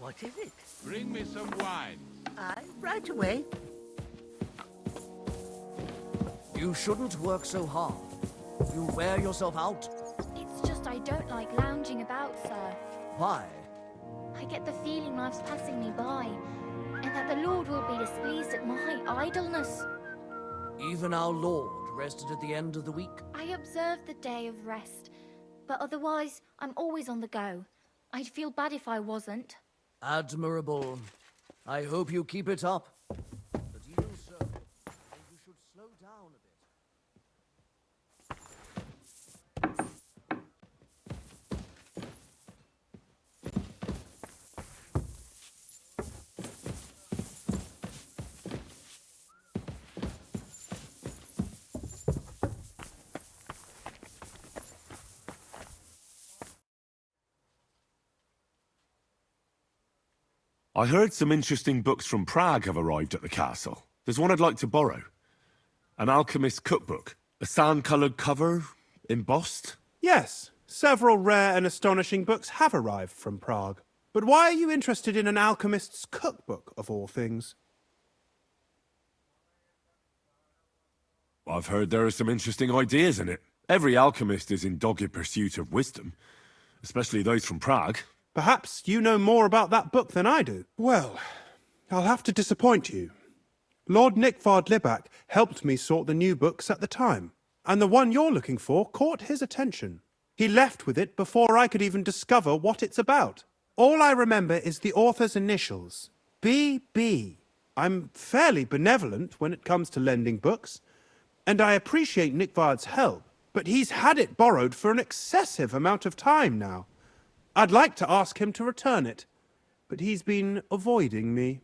What is it? Bring me some wine. Aye, right away. You shouldn't work so hard. You wear yourself out. It's just I don't like lounging about, sir. Why? I get the feeling life's passing me by, and that the Lord will be displeased at my idleness. Even our Lord rested at the end of the week. I observe the day of rest, but otherwise, I'm always on the go. I'd feel bad if I wasn't. Admirable. I hope you keep it up. But even so, I think you should slow down a bit. I heard some interesting books from Prague have arrived at the castle. There's one I'd like to borrow. An alchemist's cookbook. A sand-coloured cover, embossed. Yes, several rare and astonishing books have arrived from Prague. But why are you interested in an alchemist's cookbook, of all things? I've heard there are some interesting ideas in it. Every alchemist is in dogged pursuit of wisdom, especially those from Prague. Perhaps you know more about that book than I do. Well, I'll have to disappoint you. Lord Nickvard Libak helped me sort the new books at the time, and the one you're looking for caught his attention. He left with it before I could even discover what it's about. All I remember is the author's initials, B.B. I'm fairly benevolent when it comes to lending books, and I appreciate Nickvard's help, but he's had it borrowed for an excessive amount of time now. I'd like to ask him to return it, but he's been avoiding me.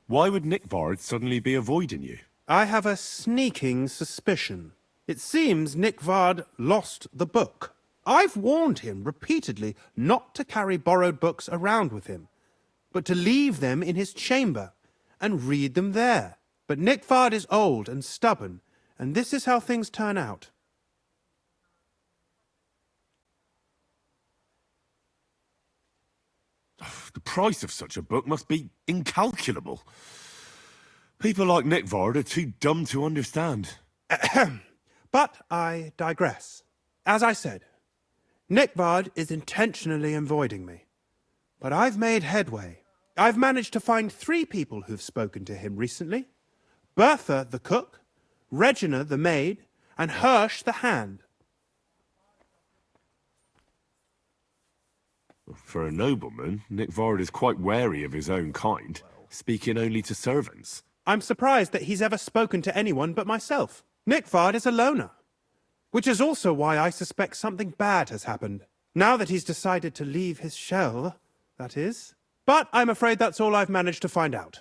Why would Nickvard suddenly be avoiding you? I have a sneaking suspicion. It seems Nickvard lost the book. I've warned him repeatedly not to carry borrowed books around with him, but to leave them in his chamber and read them there. But Nickvard is old and stubborn, and this is how things turn out. The price of such a book must be incalculable. People like Nickvard are too dumb to understand. But I digress. As I said, Nickvard is intentionally avoiding me. But I've made headway. I've managed to find 3 people who've spoken to him recently. Bertha the cook, Regina the maid, and Hirsch the hand. For a nobleman, Nickvard is quite wary of his own kind, speaking only to servants. I'm surprised that he's ever spoken to anyone but myself. Nickvard is a loner, which is also why I suspect something bad has happened. Now that he's decided to leave his shell, that is. But I'm afraid that's all I've managed to find out.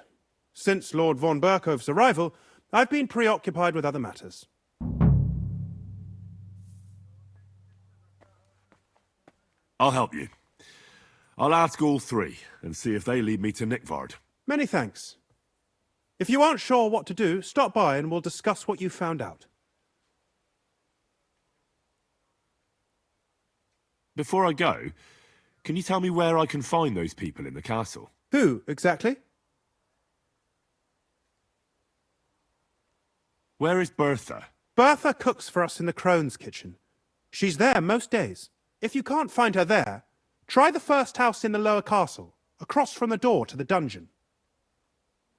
Since Lord von Berkove's arrival, I've been preoccupied with other matters. I'll help you. I'll ask all 3 and see if they lead me to Nickvard. Many thanks. If you aren't sure what to do, stop by and we'll discuss what you found out. Before I go, can you tell me where I can find those people in the castle? Who, exactly? Where is Bertha? Bertha cooks for us in the Crone's kitchen. She's there most days. If you can't find her there, try the first house in the lower castle, across from the door to the dungeon.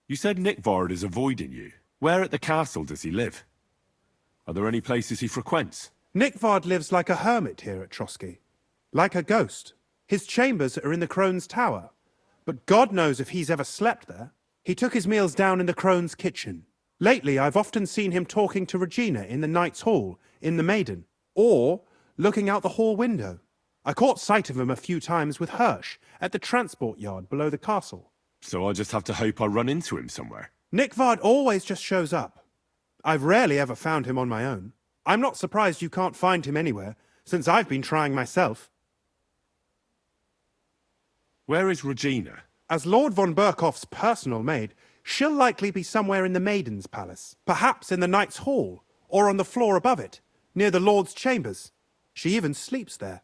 You said Nickvard is avoiding you. Where at the castle does he live? Are there any places he frequents? Nickvard lives like a hermit here at Trotsky. Like a ghost. His chambers are in the Crone's tower. But God knows if he's ever slept there. He took his meals down in the Crone's kitchen. Lately, I've often seen him talking to Regina in the Knight's Hall, in the Maiden, or looking out the hall window. I caught sight of him a few times with Hirsch at the transport yard below the castle. So I just have to hope I run into him somewhere. Nickvard always just shows up. I've rarely ever found him on my own. I'm not surprised you can't find him anywhere, since I've been trying myself. Where is Regina? As Lord von Berkoff's personal maid, she'll likely be somewhere in the Maiden's Palace. Perhaps in the Knight's Hall, or on the floor above it, near the Lord's chambers. She even sleeps there.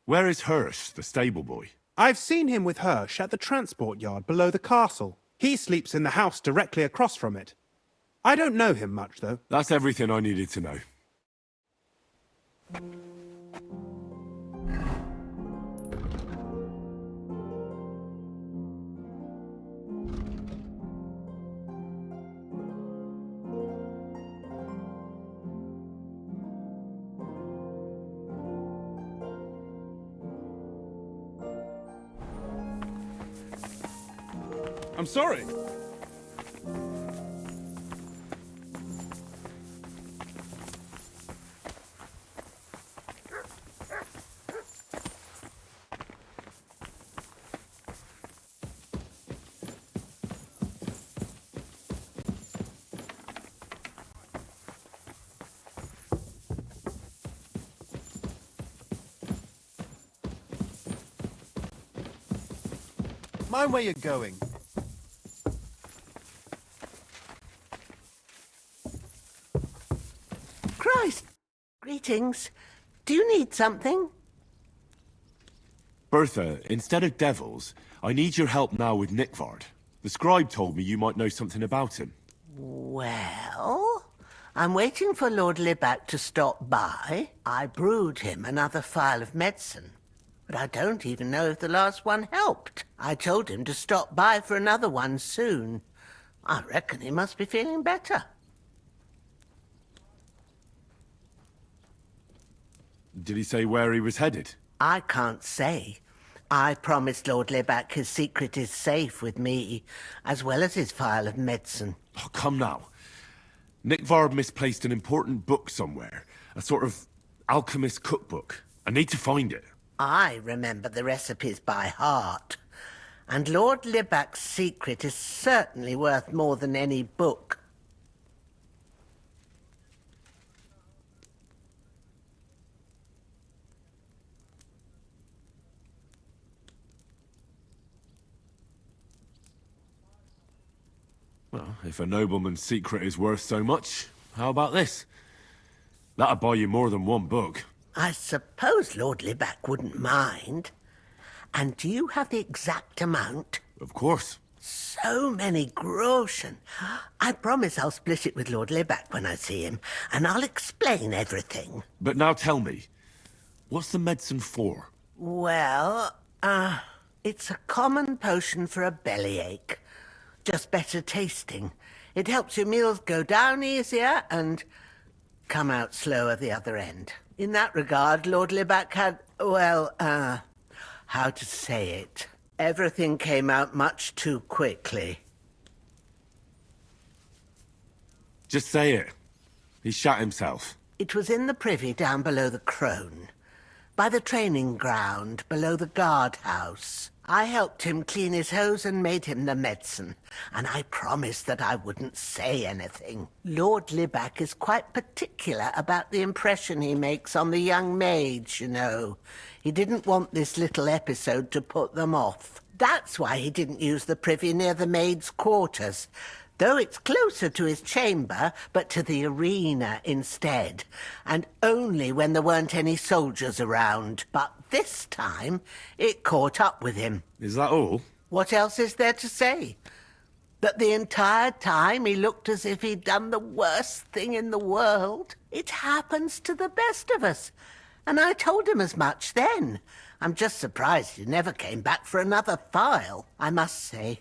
Where is Hirsch, the stable boy? I've seen him with Hirsch at the transport yard below the castle. He sleeps in the house directly across from it. I don't know him much, though. That's everything I needed to know. I'm sorry. Mind where you're going. Christ! Greetings. Do you need something? Bertha, instead of devils, I need your help now with Nickvard. The scribe told me you might know something about him. Well, I'm waiting for Lord Libac to stop by. I brewed him another phial of medicine, but I don't even know if the last one helped. I told him to stop by for another one soon. I reckon he must be feeling better. Did he say where he was headed? I can't say. I promised Lord Libac his secret is safe with me, as well as his phial of medicine. Oh, come now. Nickvard misplaced an important book somewhere. A sort of alchemist cookbook. I need to find it. I remember the recipes by heart. And Lord Libac's secret is certainly worth more than any book. Well, if a nobleman's secret is worth so much, how about this? That'll buy you more than one book. I suppose Lord Libac wouldn't mind. And do you have the exact amount? Of course. So many groschen. I promise I'll split it with Lord Libac when I see him, and I'll explain everything. But now tell me, what's the medicine for? Well, it's a common potion for a bellyache. Just better tasting. It helps your meals go down easier and come out slower the other end. In that regard, Lord Libac had, well, how to say it? Everything came out much too quickly. Just say it. He shot himself. It was in the privy down below the Crone, by the training ground below the guardhouse. I helped him clean his hose and made him the medicine, and I promised that I wouldn't say anything. Lord Libac is quite particular about the impression he makes on the young maids, you know. He didn't want this little episode to put them off. That's why he didn't use the privy near the maids' quarters, though it's closer to his chamber, but to the arena instead, and only when there weren't any soldiers around. But this time, it caught up with him. Is that all? What else is there to say? That the entire time he looked as if he'd done the worst thing in the world. It happens to the best of us. And I told him as much then. I'm just surprised he never came back for another file. I must say,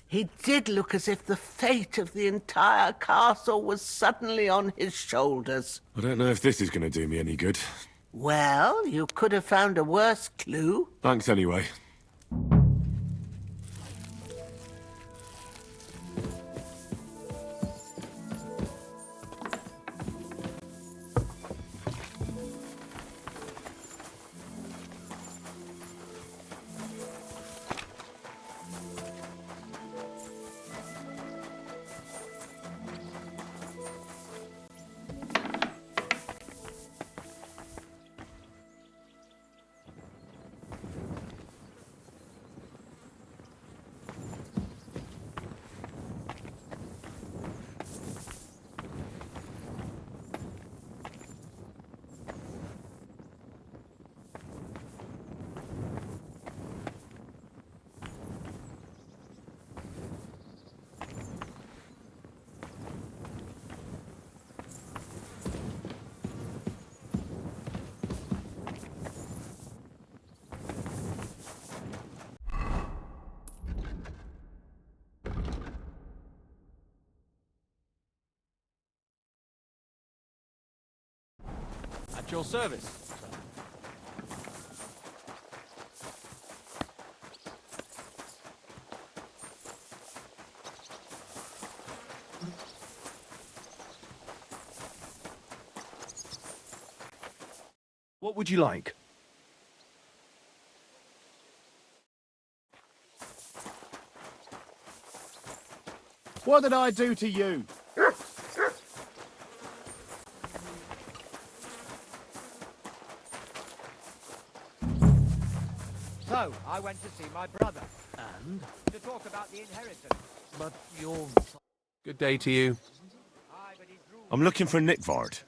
he did look as if the fate of the entire castle was suddenly on his shoulders. I don't know if this is going to do me any good. Well, you could have found a worse clue. Thanks anyway. At your service. What would you like? What did I do to you? So, I went to see my brother And? to talk about the inheritance. But you're... Good day to you. Aye, but he's ruled I'm looking for Nickvard.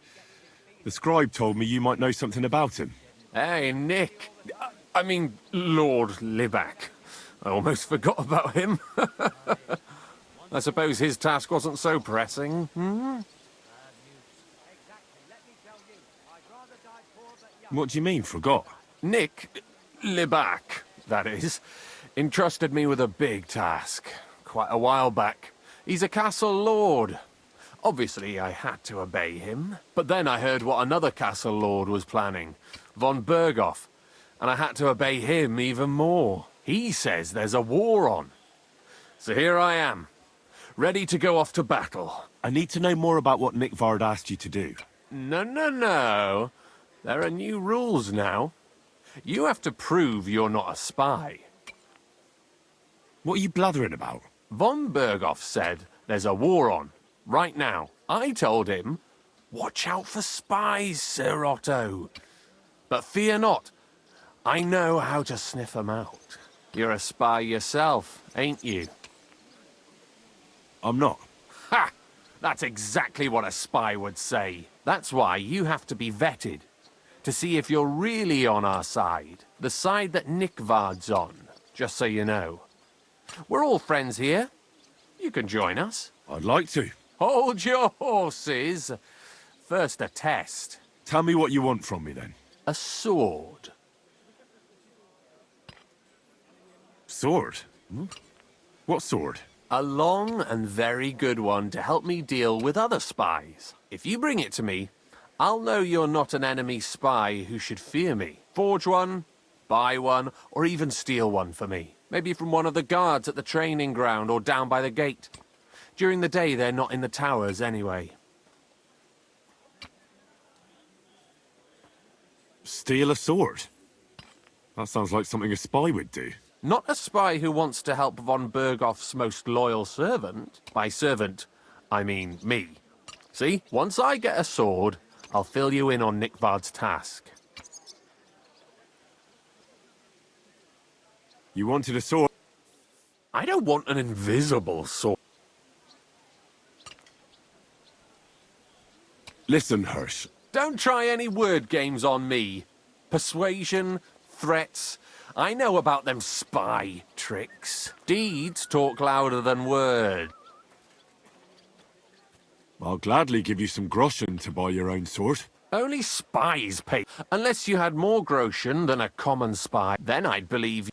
The scribe told me you might know something about him. Hey, Nick. I mean, Lord Liback. I almost forgot about him. I suppose his task wasn't so pressing. exactly. Let me tell you, I'd rather die poor but young. What do you mean, forgot? Nick Liback, that is, entrusted me with a big task. Quite a while back. He's a castle lord. Obviously, I had to obey him. But then I heard what another castle lord was planning, von Berghoff, and I had to obey him even more. He says there's a war on. So here I am, ready to go off to battle. I need to know more about what Nickvard asked you to do. No. There are new rules now. You have to prove you're not a spy. What are you blathering about? Von Berghoff said there's a war on, right now. I told him, watch out for spies, Sir Otto. But fear not, I know how to sniff them out. You're a spy yourself, ain't you? I'm not. Ha! That's exactly what a spy would say. That's why you have to be vetted, to see if you're really on our side. The side that Nickvard's on, just so you know. We're all friends here. You can join us. I'd like to. Hold your horses. First a test. Tell me what you want from me, then. A sword. Sword? Hmm? What sword? A long and very good one to help me deal with other spies. If you bring it to me, I'll know you're not an enemy spy who should fear me. Forge one, buy one, or even steal one for me. Maybe from one of the guards at the training ground or down by the gate. During the day, they're not in the towers anyway. Steal a sword? That sounds like something a spy would do. Not a spy who wants to help von Berghoff's most loyal servant. By servant, I mean me. See, once I get a sword, I'll fill you in on Nickvard's task. You wanted a sword? I don't want an invisible sword. Listen, Hirsch. Don't try any word games on me. Persuasion, threats. I know about them spy tricks. Deeds talk louder than words. I'll gladly give you some groschen to buy your own sword. Only spies pay. Unless you had more groschen than a common spy, then I'd believe you.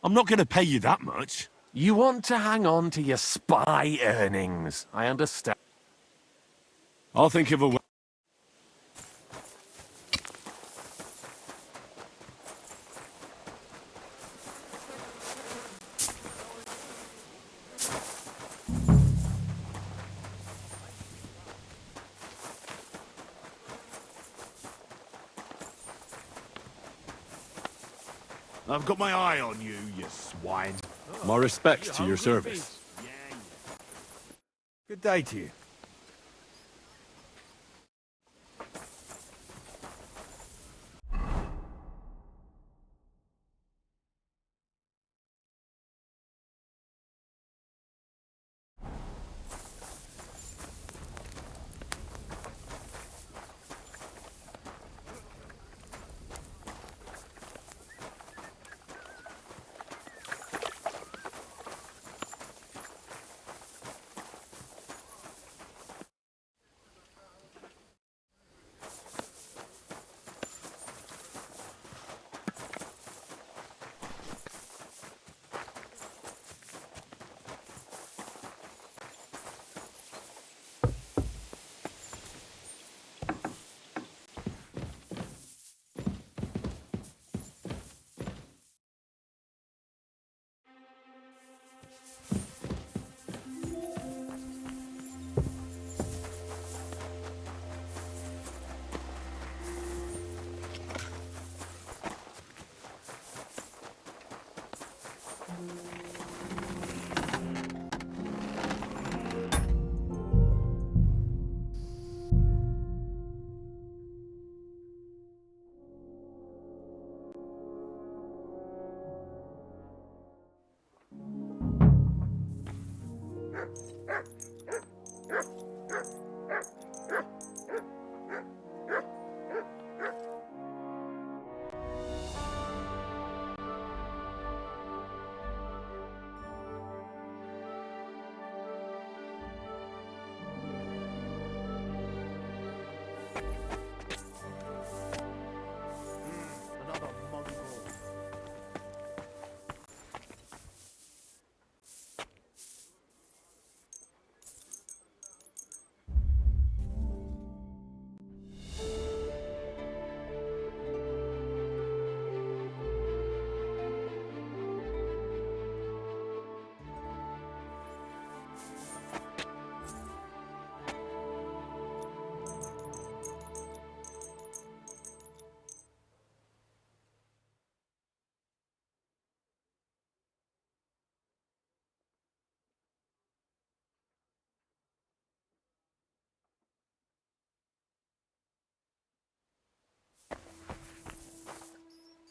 I'm not going to pay you that much. You want to hang on to your spy earnings. I understand. I'll think of a way. I've got my eye on you, you swine. My respects to your service. Good day to you.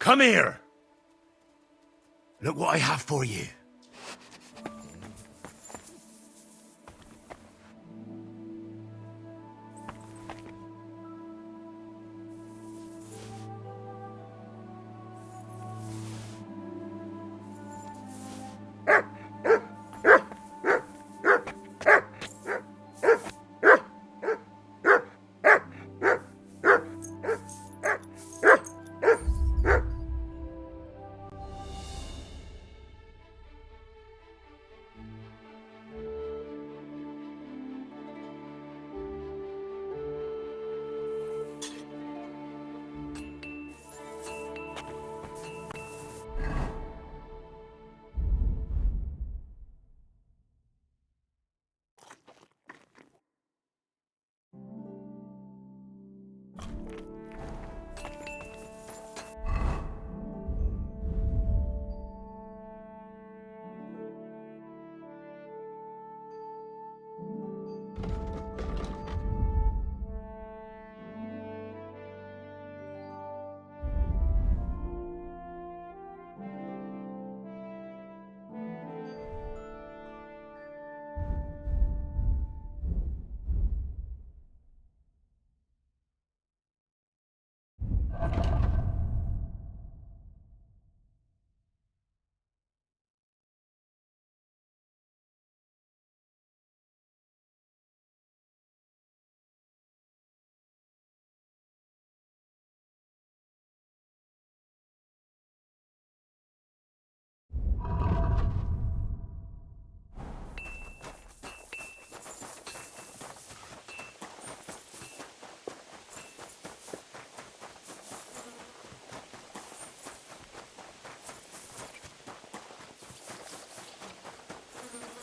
Come here! Look what I have for you.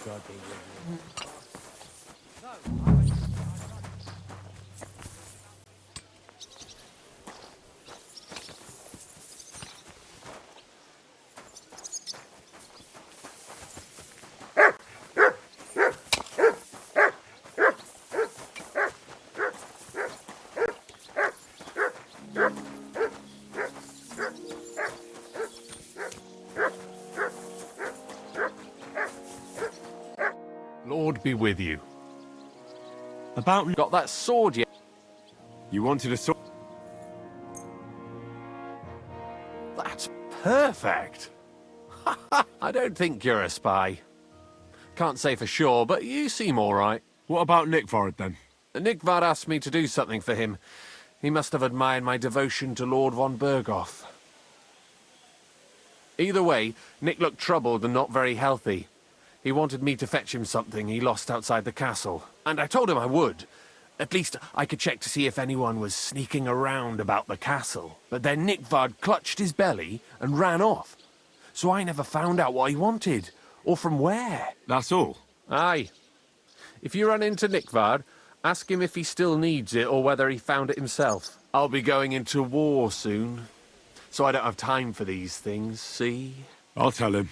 God be with you. So, I went to see my brother. Lord be with you. About... Got that sword yet? You wanted a sword? That's perfect. I don't think you're a spy. Can't say for sure, but you seem all right. What about Nickford, then? Nickvar asked me to do something for him. He must have admired my devotion to Lord von Berghoff. Either way, Nick looked troubled and not very healthy. He wanted me to fetch him something he lost outside the castle, and I told him I would. At least I could check to see if anyone was sneaking around about the castle. But then Nickvard clutched his belly and ran off. So I never found out what he wanted, or from where. That's all? Aye. If you run into Nickvard, ask him if he still needs it or whether he found it himself. I'll be going into war soon, so I don't have time for these things, see? I'll tell him.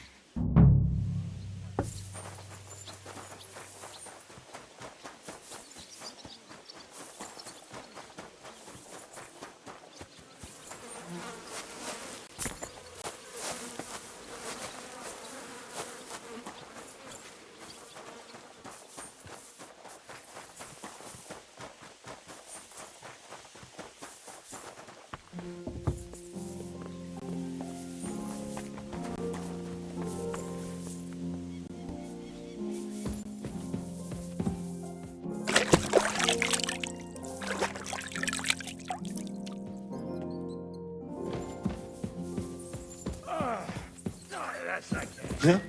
Huh?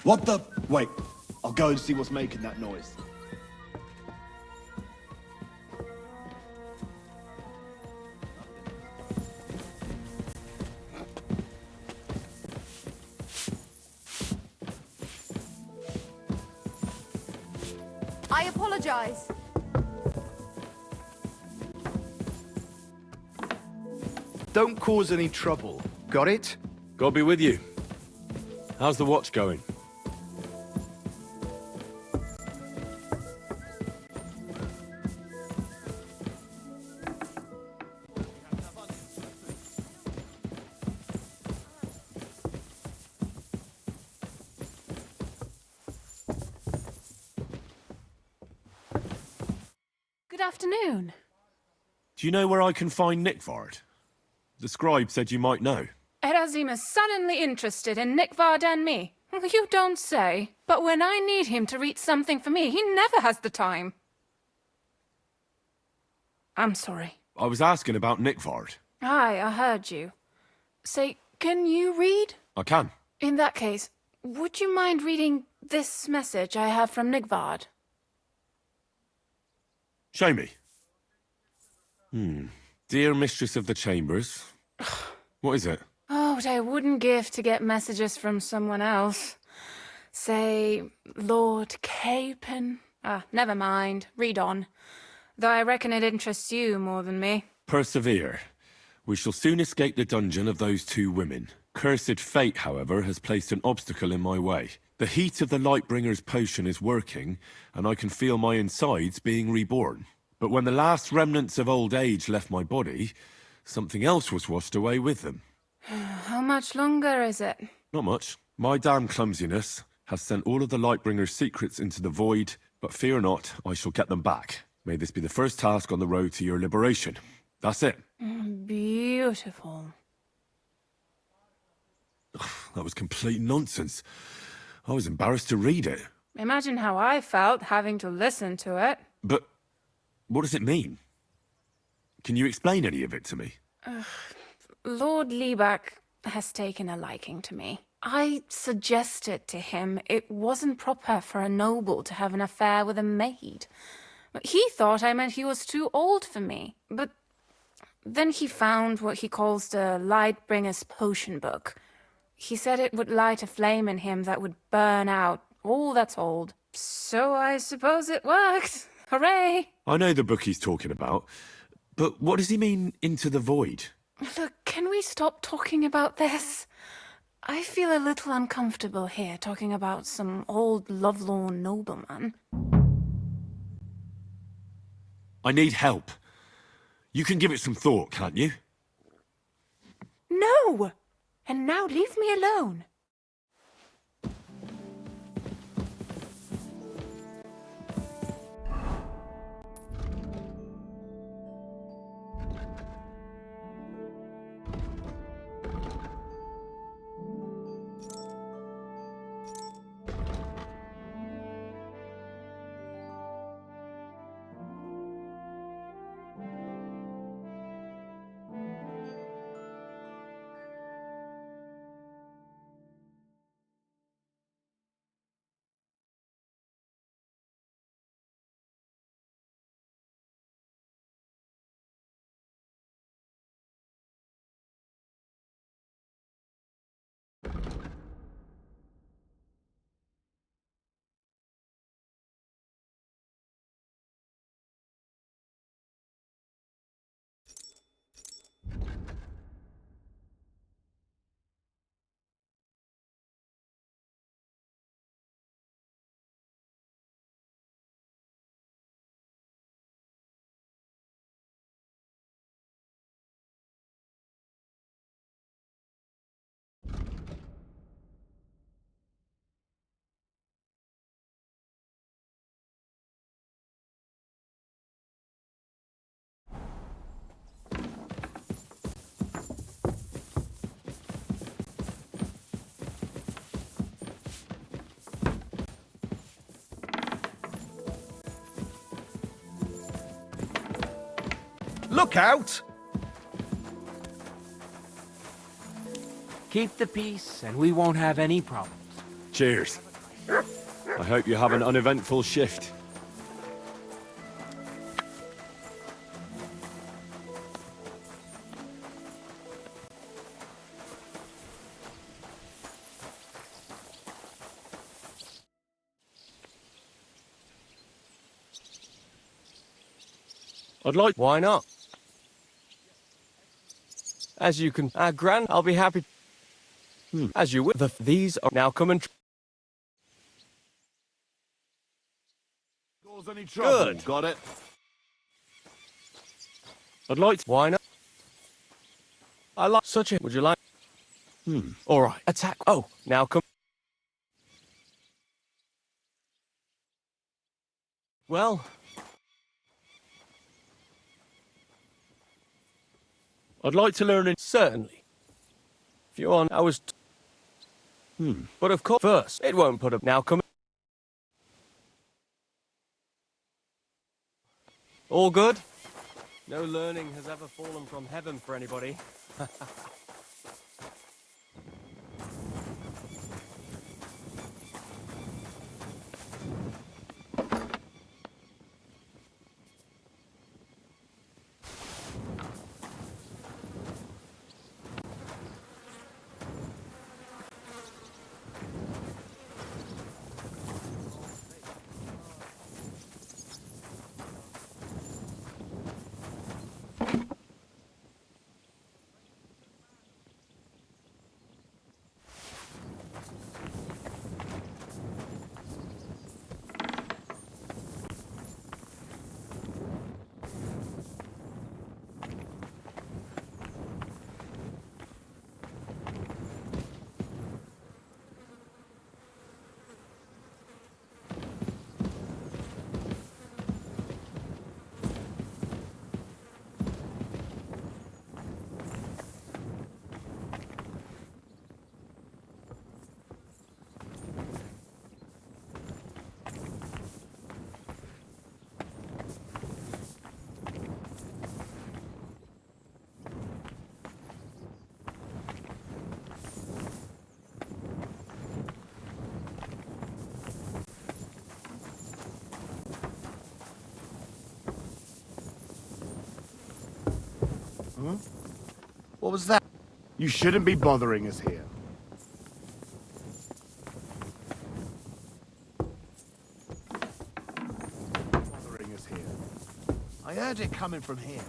What the? Wait, I'll go and see what's making that noise. I apologize. Don't cause any trouble. Got it? God be with you. How's the watch going? Good afternoon. Do you know where I can find Nickvard? The scribe said you might know. Erazim is suddenly interested in Nickvard and me. You don't say. But when I need him to read something for me, he never has the time. I'm sorry. I was asking about Nickvard. Aye, I heard you. Say, can you read? I can. In that case, would you mind reading this message I have from Nickvard? Show me. Dear Mistress of the Chambers. What is it? Oh, what I wouldn't give to get messages from someone else. Say, Lord Capon. Never mind. Read on. Though I reckon it interests you more than me. Persevere. We shall soon escape the dungeon of those two women. Cursed fate, however, has placed an obstacle in my way. The heat of the Lightbringer's potion is working, and I can feel my insides being reborn. But when the last remnants of old age left my body, something else was washed away with them. How much longer is it? Not much. My damn clumsiness has sent all of the Lightbringer's secrets into the void, but fear not, I shall get them back. May this be the first task on the road to your liberation. That's it. Beautiful. That was complete nonsense. I was embarrassed to read it. Imagine how I felt having to listen to it. But what does it mean? Can you explain any of it to me? Lord Liebach has taken a liking to me. I suggested to him it wasn't proper for a noble to have an affair with a maid. He thought I meant he was too old for me. But then he found what he calls the Lightbringer's potion book. He said it would light a flame in him that would burn out all that's old. So I suppose it worked. Hooray! I know the book he's talking about, but what does he mean, into the void? Look, can we stop talking about this? I feel a little uncomfortable here talking about some old lovelorn nobleman. I need help. You can give it some thought, can't you? No! And now leave me alone. Look out! Keep the peace, and we won't have any problems. Cheers. I hope you have an uneventful shift. I'd like... Why not? As you can... Gran, I'll be happy... As you will. These are... Now come and... Good. Got it. I'd like... Why not? I like such a... Would you like... All right. Attack. Oh, now come... Well... I'd like to learn in... Certainly. If you want, I was... But of course, first, it won't put up... Now come... All good? No learning has ever fallen from heaven for anybody. What was that? You shouldn't be bothering us here. Bothering us here. I heard it coming from here.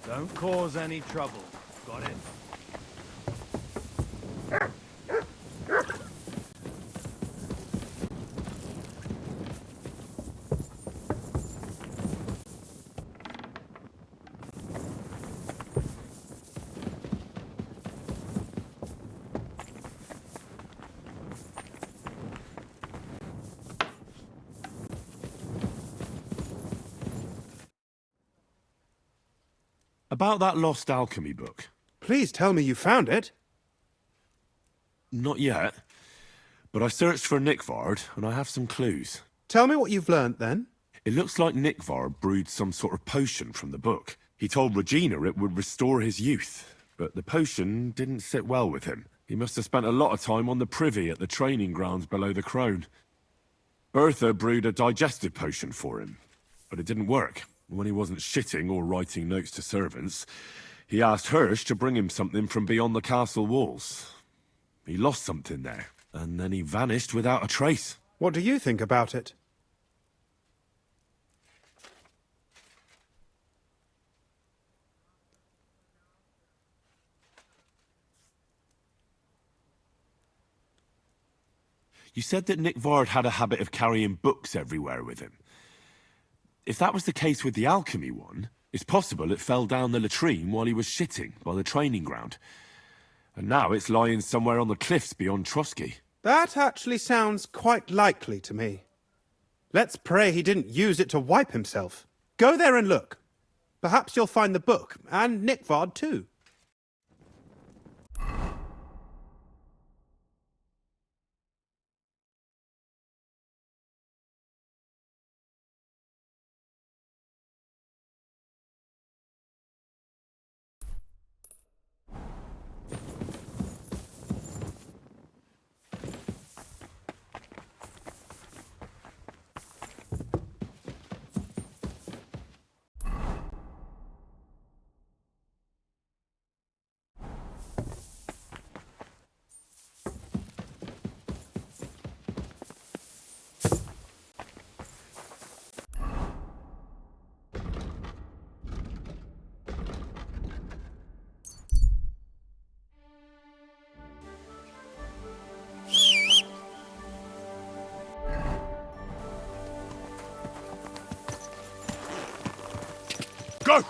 Don't cause any trouble. Got it? About that lost alchemy book. Please tell me you found it. Not yet, but I searched for Nickvard, and I have some clues. Tell me what you've learnt, then. It looks like Nickvard brewed some sort of potion from the book. He told Regina it would restore his youth, but the potion didn't sit well with him. He must have spent a lot of time on the privy at the training grounds below the Crone. Bertha brewed a digestive potion for him, but it didn't work. When he wasn't shitting or writing notes to servants, he asked Hirsch to bring him something from beyond the castle walls. He lost something there, and then he vanished without a trace. What do you think about it? You said that Nickvard had a habit of carrying books everywhere with him. If that was the case with the alchemy one, it's possible it fell down the latrine while he was shitting by the training ground. And now it's lying somewhere on the cliffs beyond Trotsky. That actually sounds quite likely to me. Let's pray he didn't use it to wipe himself. Go there and look. Perhaps you'll find the book, and Nickvard too. Go!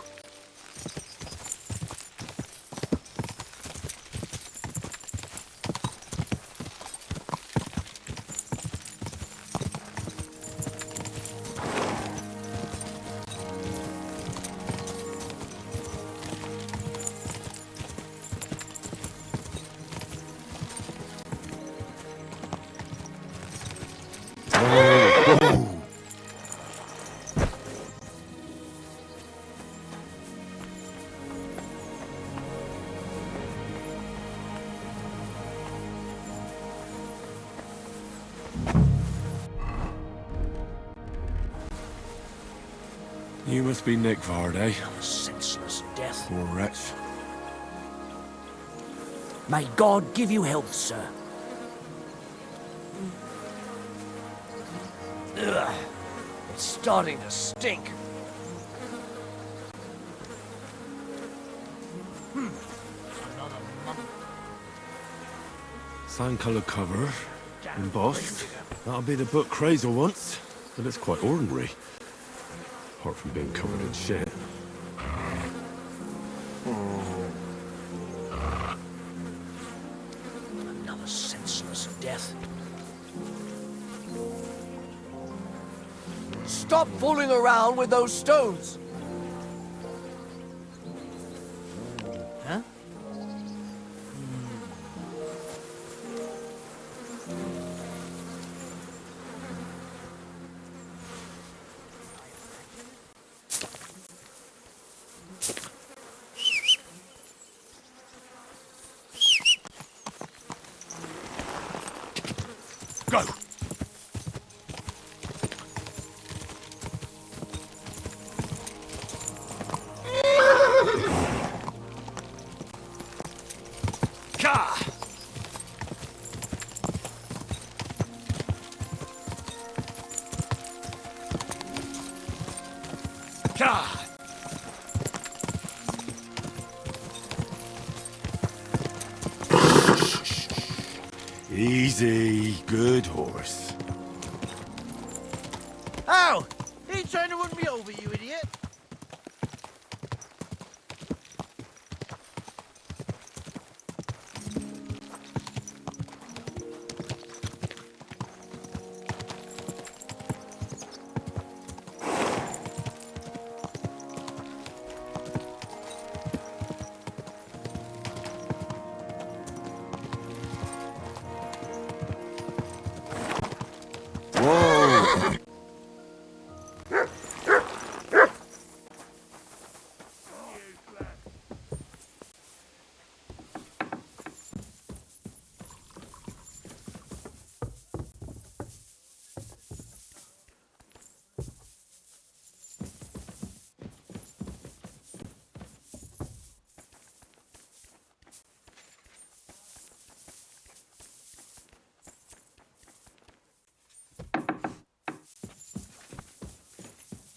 You must be Nickvard, eh? Senseless death. Poor wretch. May God give you health, sir. Ugh. It's starting to stink. Another month. Sand-coloured cover, embossed. That'll be the book Crazel wants, but it's quite ordinary. Apart from being covered in shit. Another senseless death. Stop fooling around with those stones! Huh? Go! Ka! Ka! Easy, good horse. Ow! He trying to run me over, you idiot! Whoa!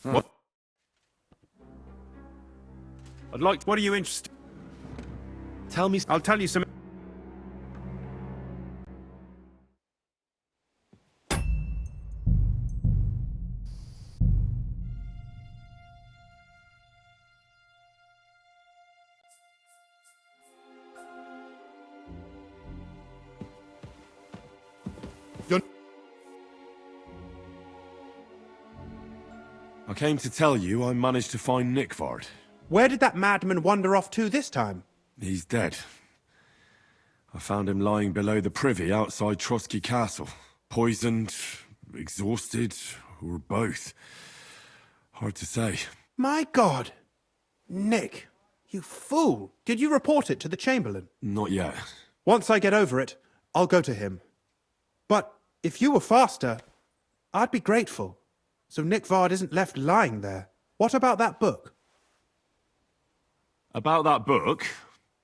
What? I'd like... What are you interested... Tell me... I'll tell you some... I came to tell you I managed to find Nickvard. Where did that madman wander off to this time? He's dead. I found him lying below the privy outside Trotsky Castle. Poisoned, exhausted, or both. Hard to say. My God! Nick, you fool! Did you report it to the Chamberlain? Not yet. Once I get over it, I'll go to him. But if you were faster, I'd be grateful. So Nickvard isn't left lying there. What about that book? About that book?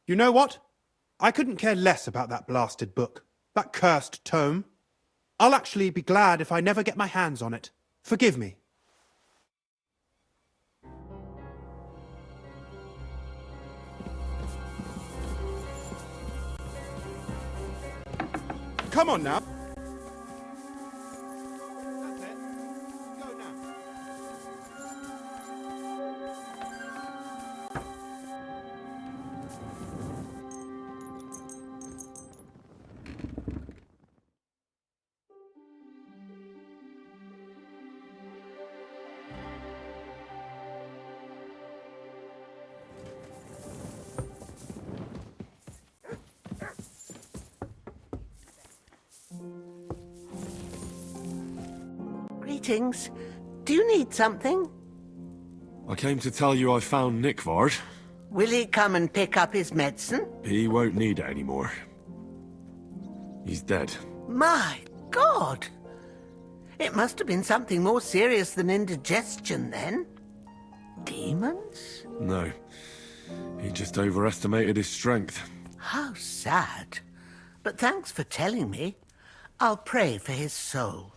You know what? I couldn't care less about that blasted book. That cursed tome. I'll actually be glad if I never get my hands on it. Forgive me. Come on now. That's it. Go now. Greetings. Do you need something? I came to tell you I found Nickvard. Will he come and pick up his medicine? He won't need it anymore. He's dead. My God! It must have been something more serious than indigestion, then. Demons? No. He just overestimated his strength. How sad. But thanks for telling me. I'll pray for his soul.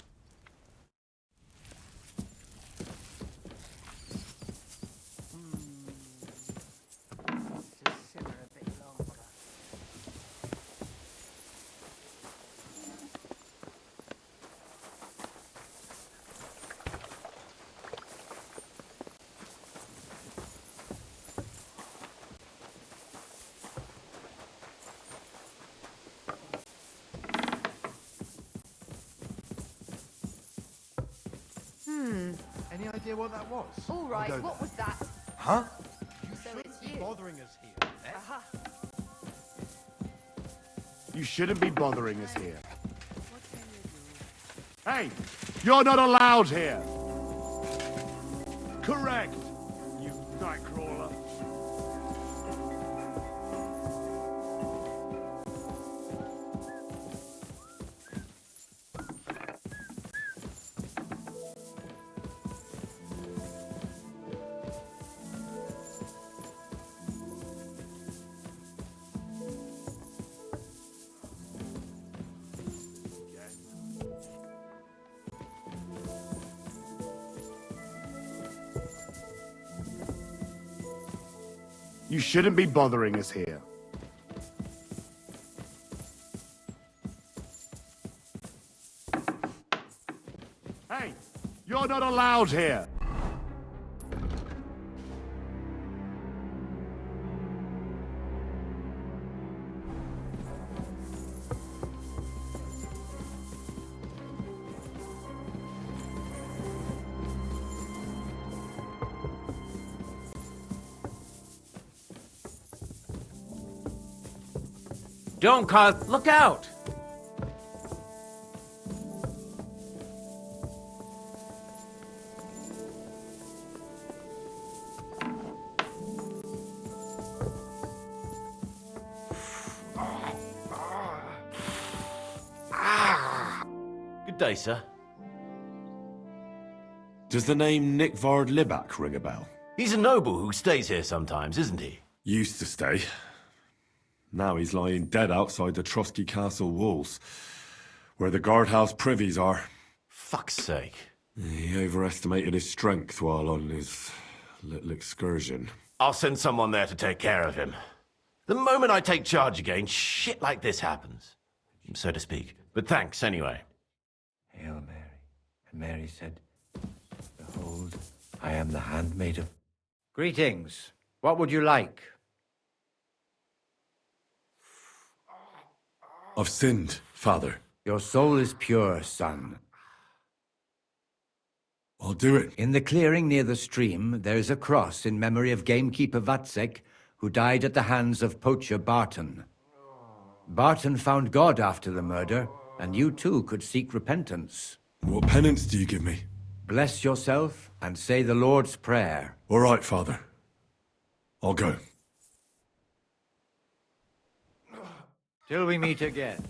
Any idea what that was? All right, what was that? Huh? So it's you. Bothering us here. Aha. You shouldn't be bothering us here. Hey, you're not allowed here. Correct, you nightcrawler. You shouldn't be bothering us here. Hey, you're not allowed here. Don't cause... Look out! Good day, sir. Does the name Nickvard Libak ring a bell? He's a noble who stays here sometimes, isn't he? Used to stay. Now he's lying dead outside the Trotsky Castle walls, where the guardhouse privies are. Fuck's sake. He overestimated his strength while on his little excursion. I'll send someone there to take care of him. The moment I take charge again, shit like this happens, so to speak. But thanks anyway. Hail Mary. And Mary said, Behold, I am the handmaid of... Greetings. What would you like? I've sinned, Father. Your soul is pure, son. I'll do it. In the clearing near the stream, there is a cross in memory of gamekeeper Vatsek, who died at the hands of poacher Barton. Barton found God after the murder, and you too could seek repentance. What penance do you give me? Bless yourself and say the Lord's Prayer. All right, Father. I'll go. Till we meet again.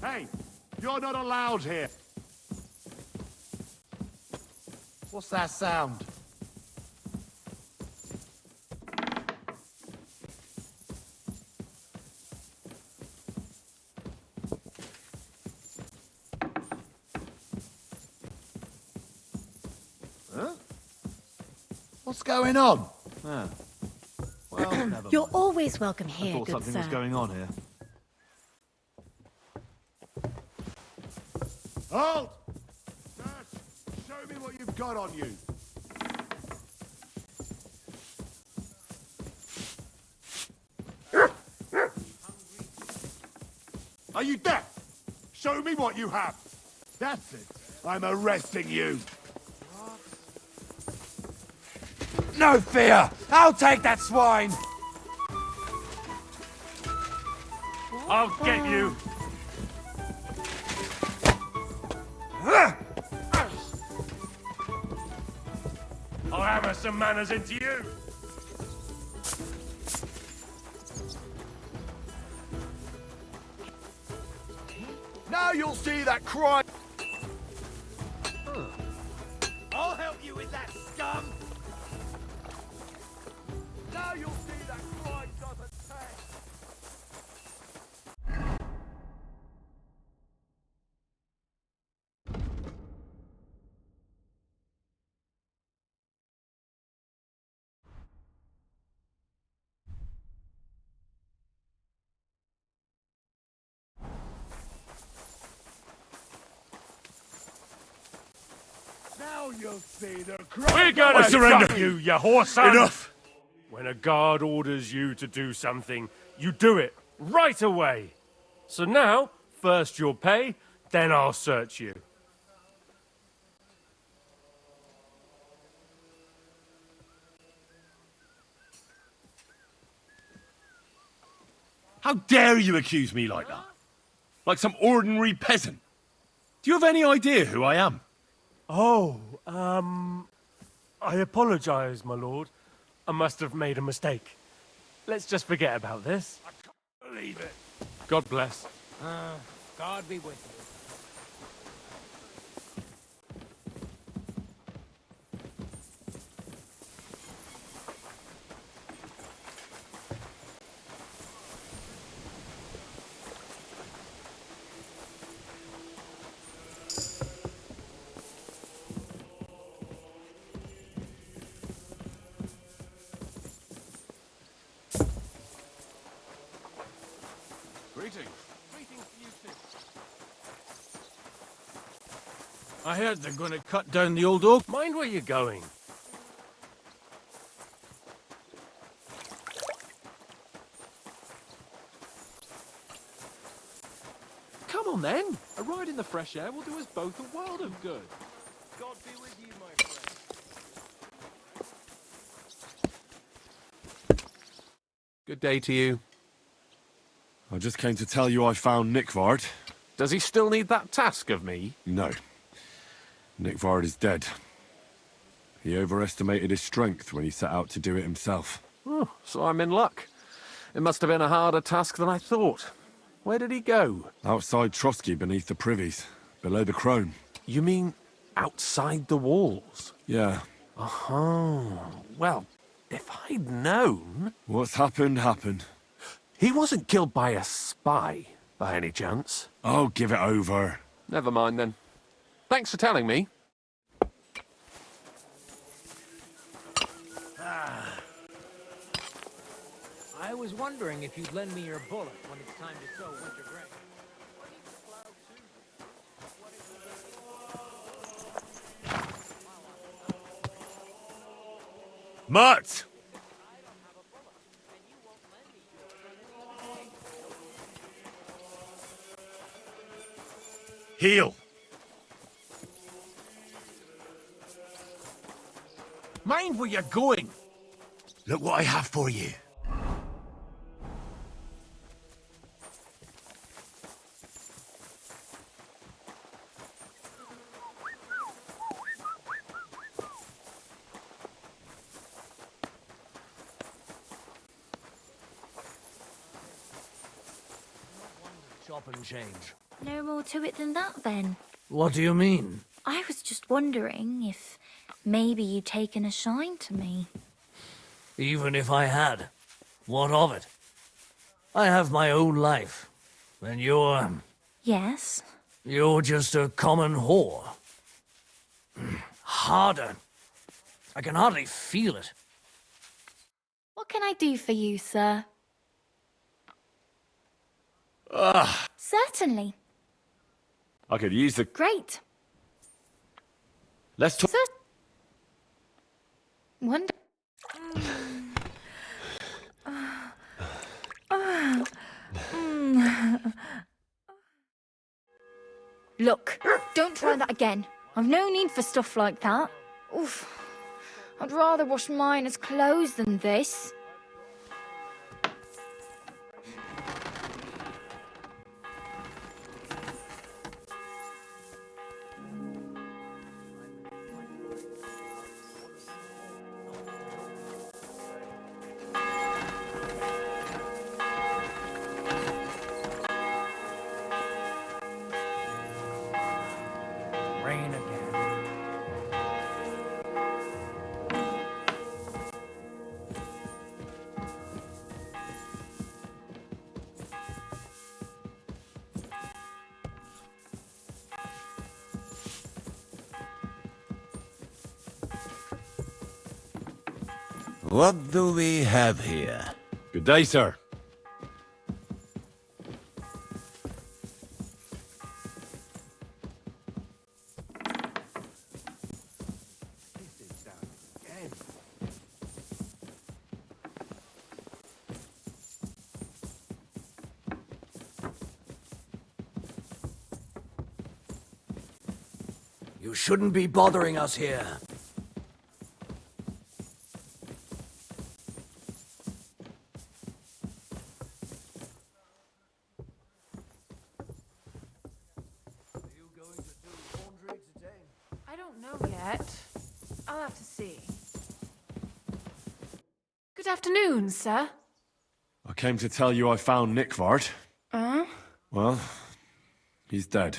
Hey, you're not allowed here. What's that sound? Huh? What's going on? Ah. Well, never mind. You're always welcome I here, thought good something sir. was going on here. Halt! Nurse, show me what you've got on you. Are you deaf? Show me what you have. That's it. I'm arresting you. No fear! I'll take that swine! I'll get you. I'll hammer some manners into you. Now you'll see that crime. I'll help you with that scum! Now you'll see that crime doesn't pay. Now you'll see the crime. We're gonna surrender you horse son! Enough! When a guard orders you to do something, you do it right away. So now, first you'll pay, then I'll search you. How dare you accuse me like that? Like some ordinary peasant? Do you have any idea who I am? Oh, I apologize, my lord. I must have made a mistake. Let's just forget about this. I can't believe it. God bless. God be with you. Greetings. Greetings to you too. I heard they're going to cut down the old oak. Mind where you're going. Come on then. A ride in the fresh air will do us both a world of good. God be with you, my friend. Good day to you. I just came to tell you I found Nikvard. Does he still need that task of me? No. Nikvard is dead. He overestimated his strength when he set out to do it himself. Oh, so I'm in luck. It must have been a harder task than I thought. Where did he go? Outside Trotsky beneath the privies, below the crone. You mean outside the walls? Yeah. Oh, well, if I'd known... What's happened, happened. He wasn't killed by a spy, by any chance? Oh, give it over. Never mind then. Thanks for telling me. I was wondering if you'd lend me your bullet when it's time to sow winter grain. Mutt! Heal! Mind where you're going! Look what I have for you. Chop and change. No more to it than that, then. What do you mean? I was just wondering if maybe you'd taken a shine to me. Even if I had, what of it? I have my own life, and Yes? you're just a common whore. Harder. I can hardly feel it. What can I do for you, sir? Certainly. I could use the... Great. Let's talk... Wonder. Look, don't try that again. I've no need for stuff like that. Oof. I'd rather wash Miner's clothes than this. Rain again. What do we have here? Good day, sir. You shouldn't be bothering us here. I don't know yet. I'll have to see. Good afternoon, sir. I came to tell you I found Nickvard. Well, he's dead.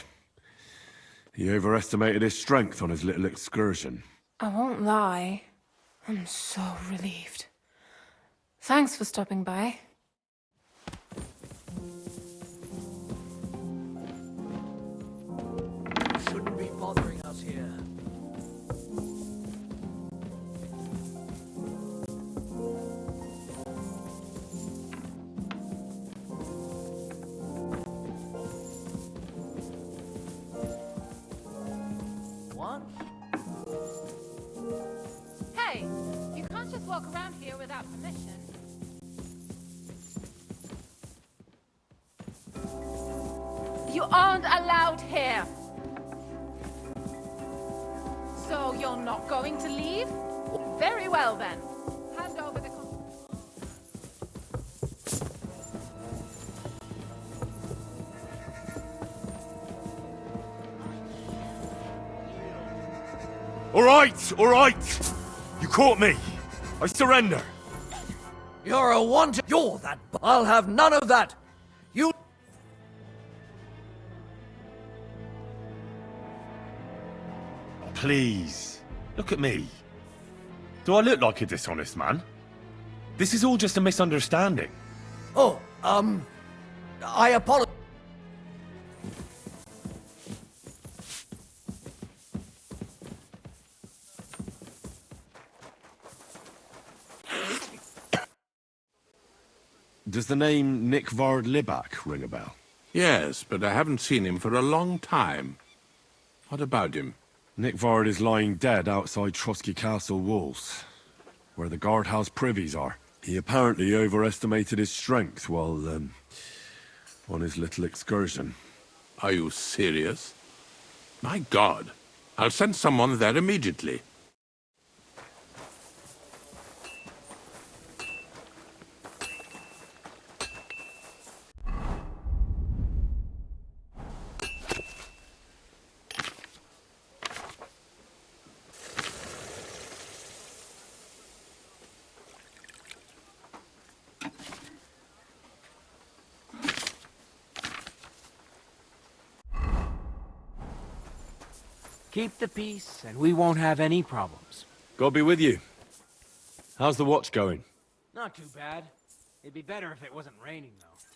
He overestimated his strength on his little excursion. I won't lie. I'm so relieved. Thanks for stopping by. You shouldn't be bothering us here. What? Hey, you can't just walk around here without permission. You aren't allowed here. So you're not going to leave? Very well then. Hand over the... All right! You caught me. I surrender. You're a wanted. You're that. I'll have none of that. You. Please, look at me. Do I look like a dishonest man? This is all just a misunderstanding. Oh, I apologize. Does the name Nikvard Libak ring a bell? Yes, but I haven't seen him for a long time. What about him? Nikvard is lying dead outside Trotsky Castle walls, where the guardhouse privies are. He apparently overestimated his strength while, on his little excursion. Are you serious? My God. I'll send someone there immediately. Keep the peace, and we won't have any problems. God be with you. How's the watch going? Not too bad. It'd be better if it wasn't raining, though.